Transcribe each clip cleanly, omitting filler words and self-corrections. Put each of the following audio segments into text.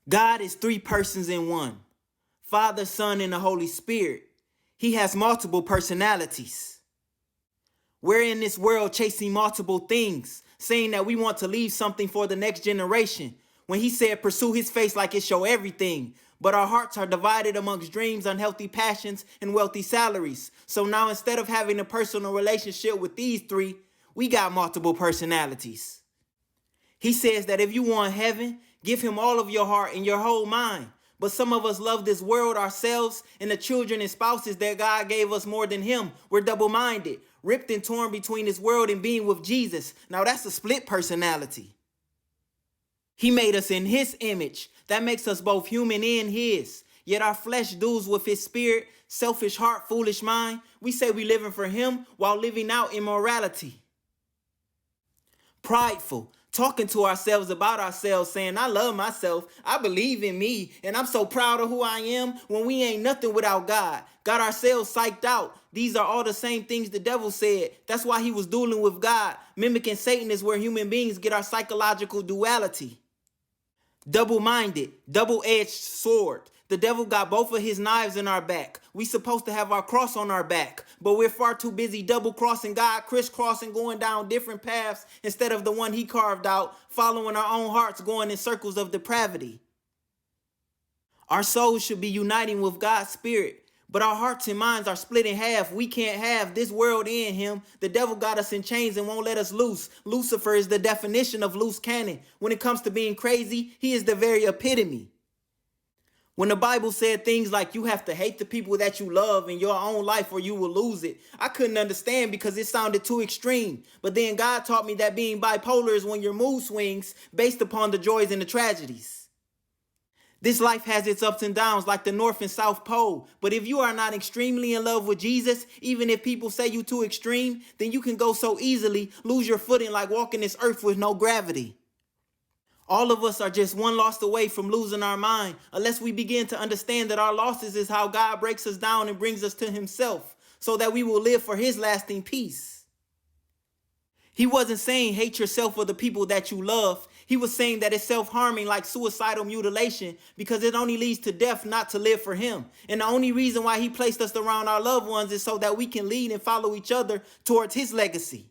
God is three persons in one: Father, Son, and the Holy Spirit. He has multiple personalities. We're in this world chasing multiple things, saying that we want to leave something for the next generation, when he said pursue his face like it's your everything. But our hearts are divided amongst dreams, unhealthy passions, and wealthy salaries. So now instead of having a personal relationship with these three, we got multiple personalities. He says that if you want heaven, give him all of your heart and your whole mind. But some of us love this world, ourselves, and the children and spouses that God gave us more than him. We're double-minded, ripped and torn between this world and being with Jesus. Now that's a split personality. He made us in his image. That makes us both human and his. Yet our flesh duels with his spirit, selfish heart, foolish mind. We say we living for him while living out immorality. Prideful, talking to ourselves about ourselves, saying, I love myself, I believe in me, and I'm so proud of who I am, when we ain't nothing without God. Got ourselves psyched out. These are all the same things the devil said. That's why he was dueling with God. Mimicking Satan is where human beings get our psychological duality. Double-minded, double-edged sword. The devil got both of his knives in our back. We supposed to have our cross on our back, but we're far too busy double-crossing God, crisscrossing, going down different paths instead of the one he carved out, following our own hearts, going in circles of depravity. Our souls should be uniting with God's spirit, but our hearts and minds are split in half. We can't have this world and him. The devil got us in chains and won't let us loose. Lucifer is the definition of loose cannon. When it comes to being crazy, he is the very epitome. When the Bible said things like you have to hate the people that you love in your own life or you will lose it, I couldn't understand because it sounded too extreme. But then God taught me that being bipolar is when your mood swings based upon the joys and the tragedies. This life has its ups and downs like the North and South Pole. But if you are not extremely in love with Jesus, even if people say you too extreme, then you can go so easily, lose your footing like walking this earth with no gravity. All of us are just one loss away from losing our mind, unless we begin to understand that our losses is how God breaks us down and brings us to himself, so that we will live for his lasting peace. He wasn't saying hate yourself or the people that you love. He was saying that it's self-harming like suicidal mutilation because it only leads to death, not to live for him. And the only reason why he placed us around our loved ones is so that we can lead and follow each other towards his legacy.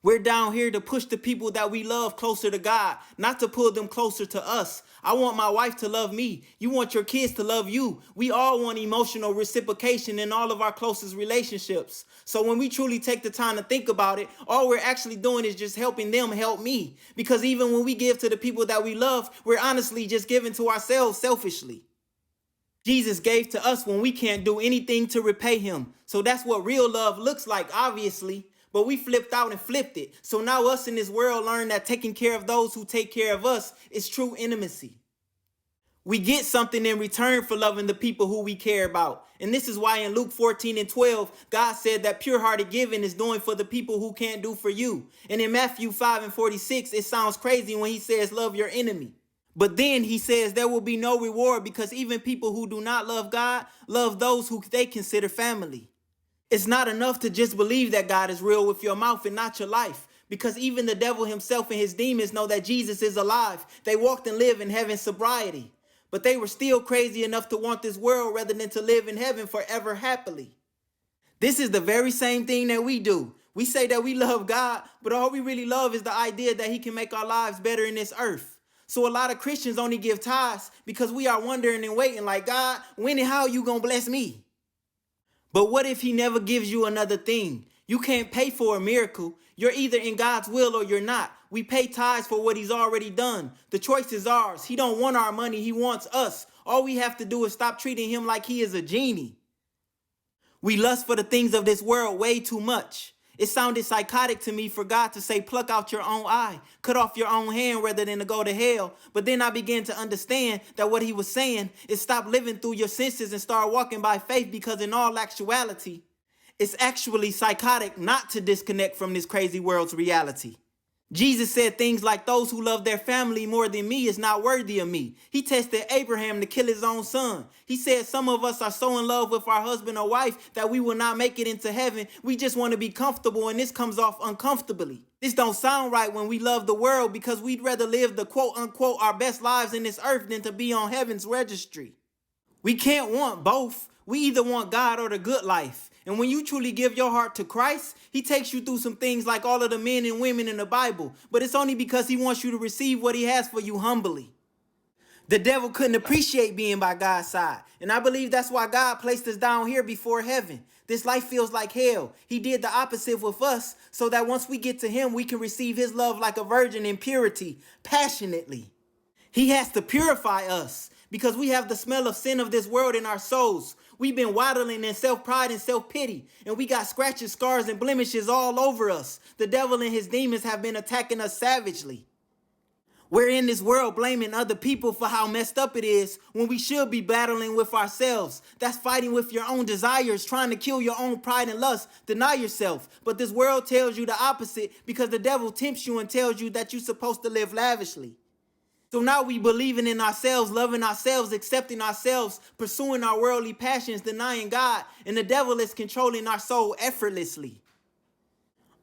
We're down here to push the people that we love closer to God, not to pull them closer to us. I want my wife to love me. You want your kids to love you. We all want emotional reciprocation in all of our closest relationships. So when we truly take the time to think about it, all we're actually doing is just helping them help me. Because even when we give to the people that we love, we're honestly just giving to ourselves selfishly. Jesus gave to us when we can't do anything to repay him. So that's what real love looks like, obviously. But we flipped out and flipped it. So now us in this world learn that taking care of those who take care of us is true intimacy. We get something in return for loving the people who we care about. And this is why in Luke 14:12, God said that pure-hearted giving is doing for the people who can't do for you. And in Matthew 5:46, it sounds crazy when he says love your enemy. But then he says there will be no reward because even people who do not love God love those who they consider family. It's not enough to just believe that God is real with your mouth and not your life, because even the devil himself and his demons know that Jesus is alive. They walked and lived in heaven's sobriety, but they were still crazy enough to want this world rather than to live in heaven forever happily. This is the very same thing that we do. We say that we love God, but all we really love is the idea that he can make our lives better in this earth. So a lot of Christians only give tithes because we are wondering and waiting like, God, when and how you gonna bless me? But what if he never gives you another thing? You can't pay for a miracle. You're either in God's will or you're not. We pay tithes for what he's already done. The choice is ours. He don't want our money. He wants us. All we have to do is stop treating him like he is a genie. We lust for the things of this world way too much. It sounded psychotic to me for God to say, pluck out your own eye, cut off your own hand rather than to go to hell. But then I began to understand that what he was saying is stop living through your senses and start walking by faith, because in all actuality, it's actually psychotic not to disconnect from this crazy world's reality. Jesus said things like, those who love their family more than me is not worthy of me. He tested Abraham to kill his own son. He said some of us are so in love with our husband or wife that we will not make it into heaven. We just want to be comfortable, and this comes off uncomfortably. This don't sound right when we love the world, because we'd rather live the quote unquote our best lives in this earth than to be on heaven's registry. We can't want both. We either want God or the good life. And when you truly give your heart to Christ, he takes you through some things like all of the men and women in the Bible. But it's only because he wants you to receive what he has for you humbly. The devil couldn't appreciate being by God's side. And I believe that's why God placed us down here before heaven. This life feels like hell. He did the opposite with us so that once we get to him, we can receive his love like a virgin in purity, passionately. He has to purify us because we have the smell of sin of this world in our souls. We've been waddling in self-pride and self-pity, and we got scratches, scars, and blemishes all over us. The devil and his demons have been attacking us savagely. We're in this world blaming other people for how messed up it is when we should be battling with ourselves. That's fighting with your own desires, trying to kill your own pride and lust. Deny yourself. But this world tells you the opposite because the devil tempts you and tells you that you're supposed to live lavishly. So now we believing in ourselves, loving ourselves, accepting ourselves, pursuing our worldly passions, denying God, and the devil is controlling our soul effortlessly.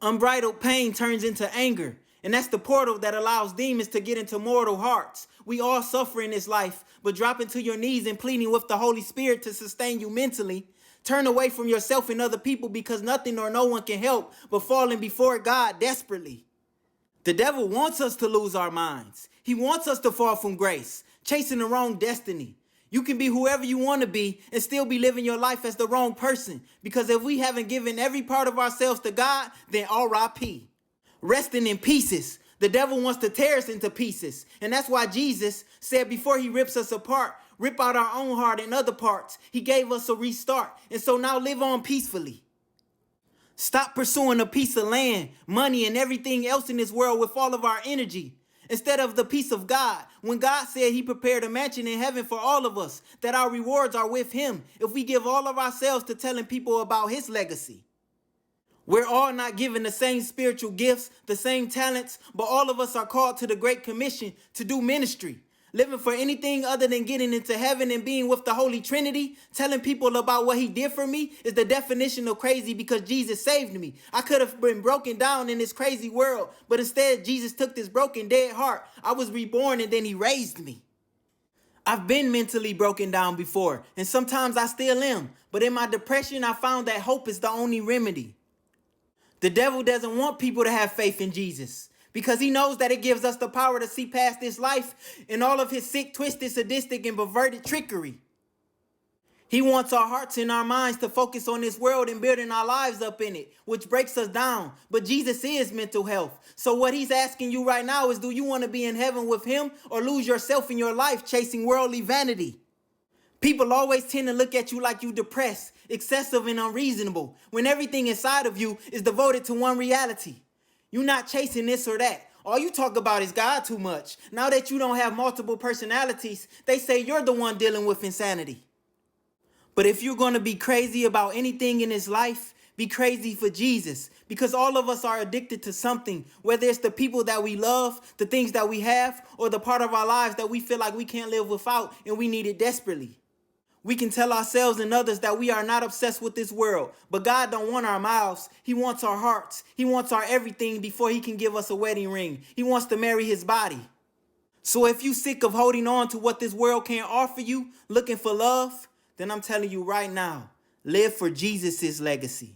Unbridled pain turns into anger, and that's the portal that allows demons to get into mortal hearts. We all suffer in this life, but dropping to your knees and pleading with the Holy Spirit to sustain you mentally. Turn away from yourself and other people because nothing or no one can help but falling before God desperately. The devil wants us to lose our minds. He wants us to fall from grace, chasing the wrong destiny. You can be whoever you want to be and still be living your life as the wrong person, because if we haven't given every part of ourselves to God, then R.I.P. Resting in pieces. The devil wants to tear us into pieces. And that's why Jesus said before he rips us apart, rip out our own heart and other parts. He gave us a restart. And so now live on peacefully. Stop pursuing a piece of land, money, and everything else in this world with all of our energy, instead of the peace of God. When God said he prepared a mansion in heaven for all of us, that our rewards are with him if we give all of ourselves to telling people about his legacy. We're all not given the same spiritual gifts, the same talents, but all of us are called to the Great Commission to do ministry. Living for anything other than getting into heaven and being with the Holy Trinity, telling people about what he did for me, is the definition of crazy, because Jesus saved me. I could have been broken down in this crazy world, but instead Jesus took this broken, dead heart. I was reborn and then he raised me. I've been mentally broken down before, and sometimes I still am. But in my depression, I found that hope is the only remedy. The devil doesn't want people to have faith in Jesus, because he knows that it gives us the power to see past this life and all of his sick, twisted, sadistic, and perverted trickery. He wants our hearts and our minds to focus on this world and building our lives up in it, which breaks us down. But Jesus is mental health. So what he's asking you right now is, do you want to be in heaven with him or lose yourself in your life chasing worldly vanity? People always tend to look at you like you depressed, excessive, and unreasonable, when everything inside of you is devoted to one reality. You're not chasing this or that. All you talk about is God too much. Now that you don't have multiple personalities, they say you're the one dealing with insanity. But if you're going to be crazy about anything in this life, be crazy for Jesus, because all of us are addicted to something, whether it's the people that we love, the things that we have, or the part of our lives that we feel like we can't live without and we need it desperately. We can tell ourselves and others that we are not obsessed with this world, but God don't want our mouths. He wants our hearts. He wants our everything before he can give us a wedding ring. He wants to marry his body. So if you're sick of holding on to what this world can't offer you, looking for love, then I'm telling you right now, live for Jesus' legacy.